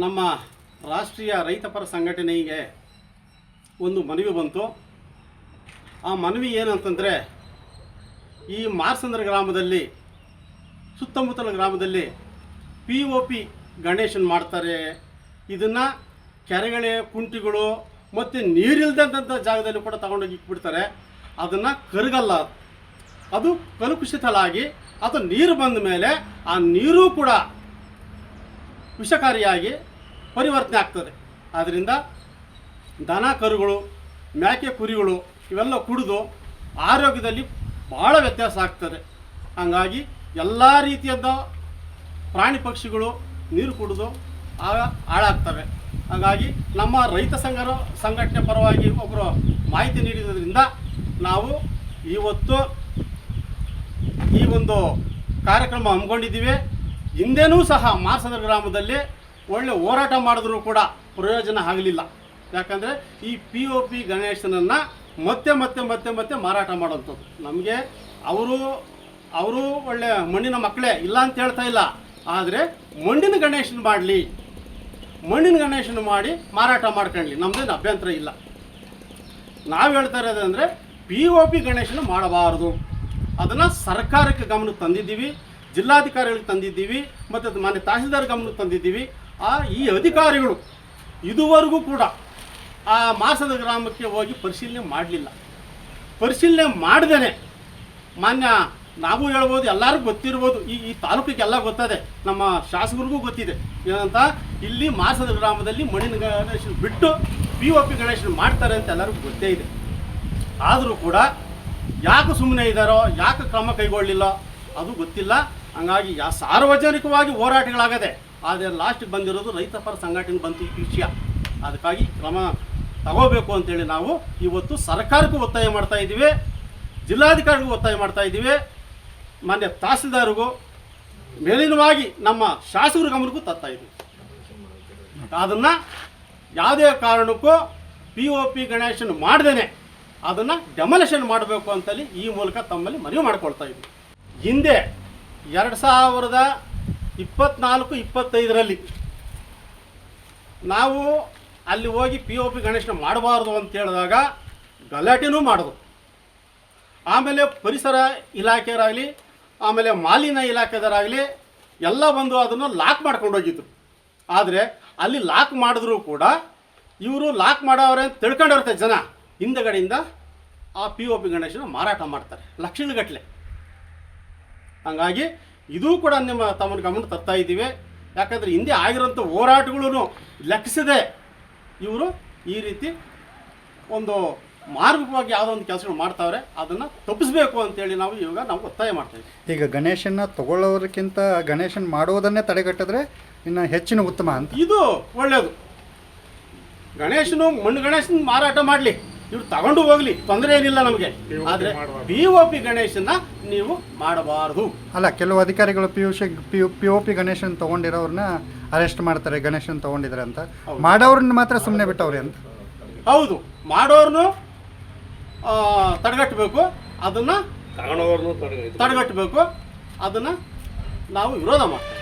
ನಮ್ಮ ರಾಷ್ಟ್ರೀಯ ರೈತಪರ ಸಂಘಟನೆಗೆ ಒಂದು ಮನವಿ ಬಂತು. ಆ ಮನವಿ ಏನಂತಂದರೆ, ಈ ಮಾರ್ಸಂದ್ರ ಗ್ರಾಮದಲ್ಲಿ ಸುತ್ತಮುತ್ತಲ ಗ್ರಾಮದಲ್ಲಿ POP ಗಣೇಶನ್ ಮಾಡ್ತಾರೆ. ಇದನ್ನು ಕೆರೆಗಳೇ ಕುಂಟಿಗಳು ಮತ್ತು ನೀರಿಲ್ದಂಥ ಜಾಗದಲ್ಲಿ ಕೂಡ ತಗೊಂಡೋಗಿ ಇಟ್ಬಿಡ್ತಾರೆ. ಅದನ್ನು ಕರಗಲ್ಲ, ಅದು ಕಲುಷಿತಲಾಗಿ ಅದು ನೀರು ಬಂದ ಮೇಲೆ ಆ ನೀರು ಕೂಡ ವಿಷಕಾರಿಯಾಗಿ ಪರಿವರ್ತನೆ ಆಗ್ತದೆ. ಆದ್ದರಿಂದ ದನ ಕರುಗಳು, ಮೇಕೆ ಕುರಿಗಳು ಇವೆಲ್ಲ ಕುಡಿದು ಆರೋಗ್ಯದಲ್ಲಿ ಭಾಳ ವ್ಯತ್ಯಾಸ ಆಗ್ತದೆ. ಹಾಗಾಗಿ ಎಲ್ಲ ರೀತಿಯಾದ ಪ್ರಾಣಿ ಪಕ್ಷಿಗಳು ನೀರು ಕುಡಿದು ಹಾಳಾಗ್ತವೆ. ಹಾಗಾಗಿ ನಮ್ಮ ರೈತ ಸಂಘಟನೆ ಪರವಾಗಿ ಒಬ್ಬರು ಮಾಹಿತಿ ನೀಡಿದ್ದರಿಂದ ನಾವು ಇವತ್ತು ಈ ಒಂದು ಕಾರ್ಯಕ್ರಮ ಹಮ್ಮಿಕೊಂಡಿದ್ದೀವಿ. ಹಿಂದೆನೂ ಸಹ ಮಾರ್ಸಂದ್ರ ಗ್ರಾಮದಲ್ಲಿ ಒಳ್ಳೆ ಹೋರಾಟ ಮಾಡಿದ್ರೂ ಕೂಡ ಪ್ರಯೋಜನ ಆಗಲಿಲ್ಲ. ಯಾಕಂದರೆ ಈ POP ಗಣೇಶನನ್ನು ಮತ್ತೆ ಮತ್ತೆ ಮತ್ತೆ ಮತ್ತೆ ಮಾರಾಟ ಮಾಡೋಂಥದ್ದು. ನಮಗೆ ಅವರು ಒಳ್ಳೆ ಮಣ್ಣಿನ ಮಕ್ಕಳೇ, ಇಲ್ಲ ಅಂತ ಹೇಳ್ತಾ ಇಲ್ಲ. ಆದರೆ ಮಣ್ಣಿನ ಗಣೇಶನ ಮಾಡಲಿ, ಮಣ್ಣಿನ ಗಣೇಶನ ಮಾಡಿ ಮಾರಾಟ ಮಾಡ್ಕೊಳ್ಳಿ, ನಮ್ಮದೇನು ಅಭ್ಯಂತರ ಇಲ್ಲ. ನಾವು ಹೇಳ್ತಾ ಇರೋದಂದರೆ POP ಗಣೇಶನ ಮಾಡಬಾರ್ದು. ಅದನ್ನು ಸರ್ಕಾರಕ್ಕೆ ಗಮನಕ್ಕೆ ತಂದಿದ್ದೀವಿ, ಜಿಲ್ಲಾಧಿಕಾರಿಗಳಿಗೆ ತಂದಿದ್ದೀವಿ, ಮತ್ತು ಮಾನ್ಯ ತಹಸೀಲ್ದಾರ್ ಗಮನಕ್ಕೆ ತಂದಿದ್ದೀವಿ. ಈ ಅಧಿಕಾರಿಗಳು ಇದುವರೆಗೂ ಕೂಡ ಆ ಮಾರ್ಸಂದ್ರ ಗ್ರಾಮಕ್ಕೆ ಹೋಗಿ ಪರಿಶೀಲನೆ ಮಾಡಲಿಲ್ಲ. ಪರಿಶೀಲನೆ ಮಾಡ್ದೇ ಮಾನ್ಯ ನಾವು ಹೇಳ್ಬೋದು, ಎಲ್ಲರಿಗೂ ಗೊತ್ತಿರ್ಬೋದು, ಈ ತಾಲೂಕಿಗೆ ಎಲ್ಲ ಗೊತ್ತದೆ, ನಮ್ಮ ಶಾಸಕರಿಗೂ ಗೊತ್ತಿದೆ ಏನಂತ, ಇಲ್ಲಿ ಮಾರ್ಸಂದ್ರ ಗ್ರಾಮದಲ್ಲಿ ಮಣ್ಣಿನ ಗಣೇಶನ ಬಿಟ್ಟು POP ಗಣೇಶನ ಮಾಡ್ತಾರೆ ಅಂತ ಎಲ್ಲರಿಗೂ ಗೊತ್ತೇ ಇದೆ. ಆದರೂ ಕೂಡ ಯಾಕೆ ಸುಮ್ಮನೆ ಇದ್ದಾರೋ, ಯಾಕೆ ಕ್ರಮ ಕೈಗೊಳ್ಳಲಿಲ್ಲ ಅದು ಗೊತ್ತಿಲ್ಲ. ಹಂಗಾಗಿ ಸಾರ್ವಜನಿಕವಾಗಿ ಹೋರಾಟಗಳಾಗದೆ, ಆದರೆ ಲಾಸ್ಟಿಗೆ ಬಂದಿರೋದು ರೈತಪರ ಸಂಘಟನೆ ಬಂತು ಈ ವಿಷಯ. ಅದಕ್ಕಾಗಿ ಕ್ರಮ ತಗೋಬೇಕು ಅಂತೇಳಿ ನಾವು ಇವತ್ತು ಸರ್ಕಾರಕ್ಕೂ ಒತ್ತಾಯ ಮಾಡ್ತಾ ಇದ್ದೀವಿ, ಜಿಲ್ಲಾಧಿಕಾರಿಗೂ ಒತ್ತಾಯ ಮಾಡ್ತಾ ಇದ್ದೀವಿ, ಮಾನ್ಯ ತಹಸೀಲ್ದಾರ್ಗೂ ಮೇಲಿನವಾಗಿ ನಮ್ಮ ಶಾಸಕರ ಗಮನಕ್ಕೂ ತರ್ತಾ ಇದ್ದೀವಿ. ಅದನ್ನು ಯಾವುದೇ ಕಾರಣಕ್ಕೂ POP ಗಣೇಶನ್ ಮಾಡ್ದೇ ಅದನ್ನು ಡೆಮೊಲಿಷನ್ ಮಾಡಬೇಕು ಅಂತೇಳಿ ಈ ಮೂಲಕ ತಮ್ಮಲ್ಲಿ ಮನವಿ ಮಾಡ್ಕೊಳ್ತಾ ಇದ್ದೀವಿ. ಹಿಂದೆ 2024-25ರಲ್ಲಿ ನಾವು ಅಲ್ಲಿ ಹೋಗಿ POP ಗಣೇಶನ ಮಾಡಬಾರ್ದು ಅಂತ ಹೇಳಿದಾಗ ಗಲಾಟೆನೂ ಮಾಡಿದ್ರು. ಆಮೇಲೆ ಪರಿಸರ ಇಲಾಖೆಯರಾಗಲಿ, ಆಮೇಲೆ ಮಾಲಿನ್ಯ ಇಲಾಖೆದರಾಗಲಿ ಎಲ್ಲ ಬಂದು ಅದನ್ನು ಲಾಕ್ ಮಾಡ್ಕೊಂಡು ಹೋಗಿದ್ರು. ಆದರೆ ಅಲ್ಲಿ ಲಾಕ್ ಮಾಡಿದ್ರೂ ಕೂಡ ಇವರು ಲಾಕ್ ಮಾಡೋರೆ ಅಂತ ತಿಳ್ಕೊಂಡಿರ್ತಾರೆ ಜನ, ಹಿಂದಗಡೆಯಿಂದ ಆ POP ಗಣೇಶನ ಮಾರಾಟ ಮಾಡ್ತಾರೆ ಲಕ್ಷಗಟ್ಟಲೆ. ಹಾಗಾಗಿ ಇದೂ ಕೂಡ ತಮ್ಮ ಗಮನ ತರ್ತಾ ಇದ್ದೀವಿ. ಯಾಕಂದರೆ ಹಿಂದೆ ಆಗಿರೋಂಥ ಹೋರಾಟಗಳೂ ಲೆಕ್ಕಿಸದೆ ಇವರು ಈ ರೀತಿ ಒಂದು ಮಾರ್ಮಿಕವಾಗಿ ಯಾವುದೋ ಒಂದು ಕೆಲಸಗಳು ಮಾಡ್ತಾವ್ರೆ, ಅದನ್ನು ತಪ್ಪಿಸ್ಬೇಕು ಅಂತೇಳಿ ನಾವು ಒತ್ತಾಯ ಮಾಡ್ತಾ ಇದ್ದೀವಿ. ಈಗ ಗಣೇಶನ ತಗೊಳ್ಳೋದಕ್ಕಿಂತ ಗಣೇಶನ್ ಮಾಡೋದನ್ನೇ ತಡೆಗಟ್ಟಿದ್ರೆ ಇನ್ನು ಹೆಚ್ಚಿನ ಉತ್ತಮ ಅಂತ. ಇದು ಒಳ್ಳೆಯದು. ಮಣ್ಣು ಗಣೇಶನ ಮಾರಾಟ ಮಾಡಲಿ, ಇವ್ರು ತಗೊಂಡು ಹೋಗ್ಲಿ, ತೊಂದರೆ ಏನಿಲ್ಲ ನಮಗೆ. ಆದರೆ POP ಗಣೇಶನ ನೀವು ಮಾಡಬಾರ್ದು. ಅಲ್ಲ, ಕೆಲವು ಅಧಿಕಾರಿಗಳು POP ಗಣೇಶನ್ ತಗೊಂಡಿರೋರನ್ನ ಅರೆಸ್ಟ್ ಮಾಡ್ತಾರೆ, ಗಣೇಶನ್ ತಗೊಂಡಿದ್ದಾರೆ ಅಂತ. ಮಾಡೋರನ್ನ ಮಾತ್ರ ಸುಮ್ಮನೆ ಬಿಟ್ಟವ್ರೆ ಅಂತ. ಹೌದು, ಮಾಡೋರ್ನು ತಡೆಗಟ್ಟಬೇಕು, ಅದನ್ನು ತಡೆಗಟ್ಟಬೇಕು, ಅದನ್ನು ನಾವು ವಿರೋಧ ಮಾಡ್ತೀವಿ.